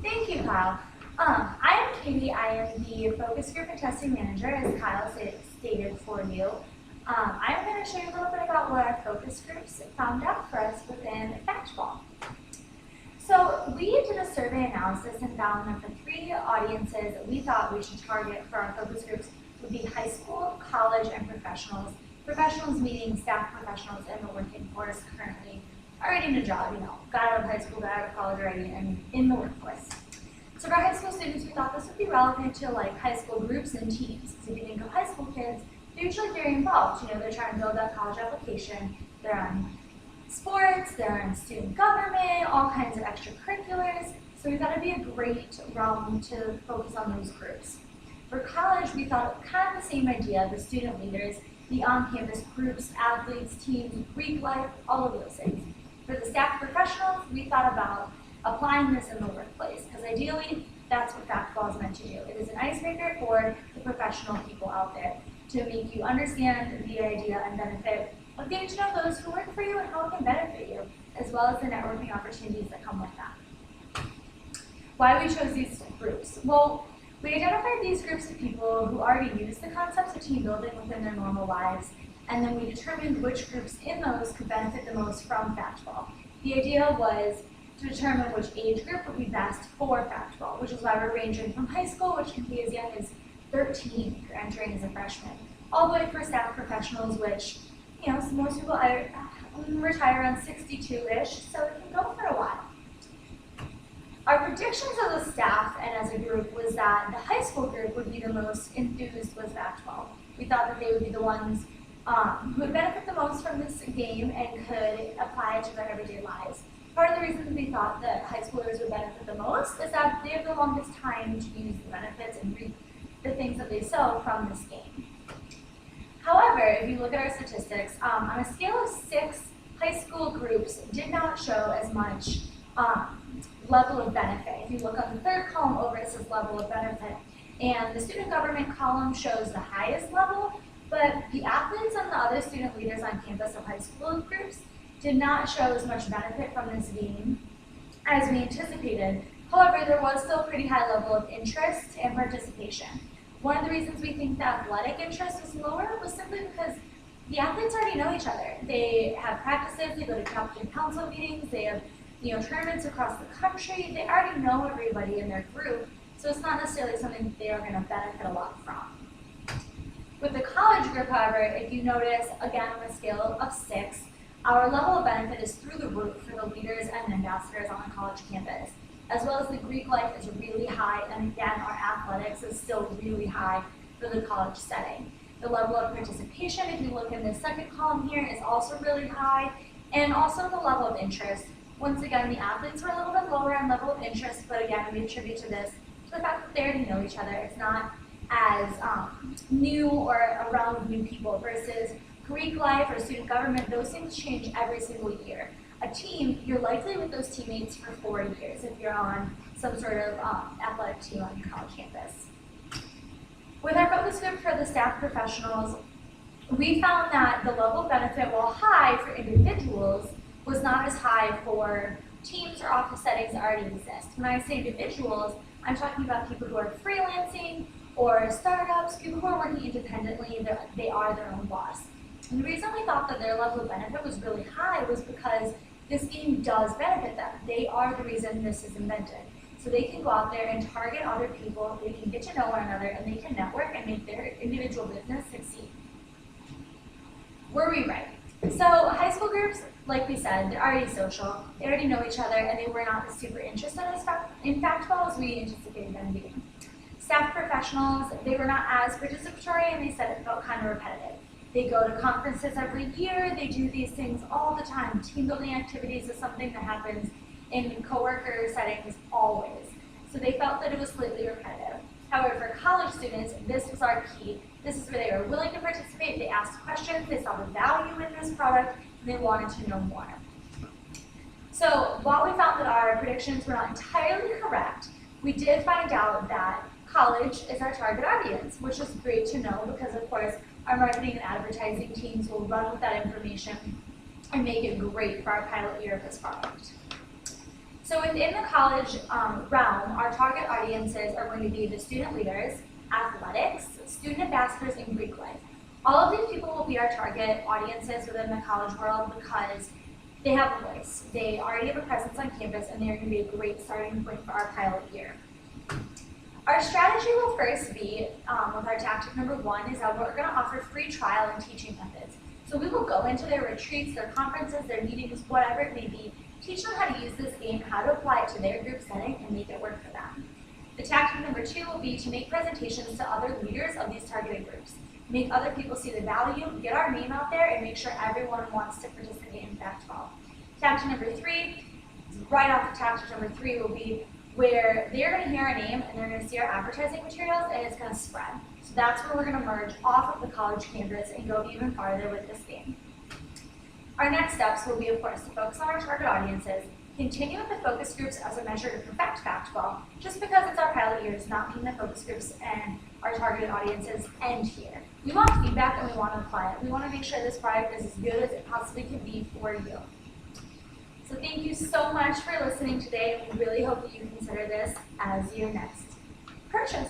Thank you, Kyle. I am Katie. I am the focus group and testing manager, as Kyle stated for you. I'm going to show you a little bit about what our focus groups found out for us within Factball. So we did a survey analysis and found that the three audiences that we thought we should target for our focus groups would be high school, college, and professionals. Professionals meaning staff professionals in the working force currently already in a job, got out of high school, got out of college already, and in the workforce. So for our high school students, we thought this would be relevant to like high school groups and teams. Because if you think of high school kids, they're usually very involved. They're trying to build that college application. They're on sports, they're in student government, all kinds of extracurriculars. So we thought it'd be a great realm to focus on those groups. For college, we thought kind of the same idea, the student leaders, the on-campus groups, athletes, teams, Greek life, all of those things. For the staff professionals, we thought about applying this in the workplace, because ideally, that's what Factball is meant to do. It is an icebreaker for the professional people out there to make you understand the idea and benefit of getting to know those who work for you and how it can benefit you, as well as the networking opportunities that come with that. Why we chose these groups? Well, we identified these groups of people who already use the concepts of team building within their normal lives, and then we determined which groups in those could benefit the most from Factball. The idea was to determine which age group would be best for Factball, which is why we're ranging from high school, which can be as young as 13 if you're entering as a freshman, all the way for staff professionals, which, so most people retire around 62-ish, so it can go for a while. Our predictions of the staff and as a group was that the high school group would be the most enthused with Factball. We thought that they would be the ones who would benefit the most from this game and could apply it to their everyday lives. Part of the reason we thought that high schoolers would benefit the most is that they have the longest time to use the benefits and reap the things that they sow from this game. However, if you look at our statistics, on a scale of 6, high school groups did not show as much level of benefit. If you look on the third column over, it says level of benefit. And the student government column shows the highest level, but the athletes and the other student leaders on campus of high school groups did not show as much benefit from this game as we anticipated. However, there was still a pretty high level of interest and participation. One of the reasons we think the athletic interest was lower was simply because the athletes already know each other. They have practices, they go to captain council meetings, they have tournaments across the country. They already know everybody in their group, so it's not necessarily something that they are going to benefit a lot from. With the college group, however, if you notice, again on a scale of 6, our level of benefit is through the roof for the leaders and ambassadors on the college campus, as well as the Greek life is really high, and again, our athletics is still really high for the college setting. The level of participation, if you look in the second column here, is also really high, and also the level of interest. Once again, the athletes were a little bit lower in level of interest, but again, we attribute to this to the fact that they already know each other. It's not as new or around new people versus Greek life or student government. Those things change every single year. A team, you're likely with those teammates for 4 years if you're on some sort of athletic team on your college campus. With our focus group for the staff professionals, we found that the level of benefit, while high for individuals, was not as high for teams or office settings that already exist. When I say individuals, I'm talking about people who are freelancing or startups, people who are working independently, they are their own boss. And the reason we thought that their level of benefit was really high was because this game does benefit them. They are the reason this is invented. So they can go out there and target other people, they can get to know one another, and they can network and make their individual business succeed. Were we right? So high school groups, like we said, they're already social, they already know each other, and they were not as super interested in Factball as we anticipated them being. Staff professionals, they were not as participatory, and they said it felt kind of repetitive. They go to conferences every year, they do these things all the time. Team building activities is something that happens in coworker settings always. So they felt that it was slightly repetitive. However, for college students, this was our key. This is where they were willing to participate, they asked questions, they saw the value in this product, and they wanted to know more. So while we found that our predictions were not entirely correct, we did find out that college is our target audience, which is great to know because, of course, our marketing and advertising teams will run with that information and make it great for our pilot year of this product. So within the college realm, our target audiences are going to be the student leaders, athletics, student ambassadors, and Greek life. All of these people will be our target audiences within the college world because they have a voice. They already have a presence on campus, and they're going to be a great starting point for our pilot year. Our strategy will first be, with our tactic number 1, is that we're going to offer free trial and teaching methods. So we will go into their retreats, their conferences, their meetings, whatever it may be, teach them how to use this game, how to apply it to their group setting, and make it work for them. The tactic number 2 will be to make presentations to other leaders of these targeted groups. Make other people see the value, get our name out there, and make sure everyone wants to participate in Fact12. Tactic number 3, right off of tactic number 3, will be where they're going to hear our name and they're going to see our advertising materials, and it's going to spread. So that's where we're going to merge off of the college campus and go even farther with this game. Our next steps will be, of course, to focus on our target audiences, continue with the focus groups as a measure to perfect Fact12. Just because it's our pilot year does not mean the focus groups and our targeted audiences end here. We want feedback and we want to apply it. We want to make sure this product is as good as it possibly can be for you. So thank you so much for listening today, and we really hope that you consider this as your next purchase.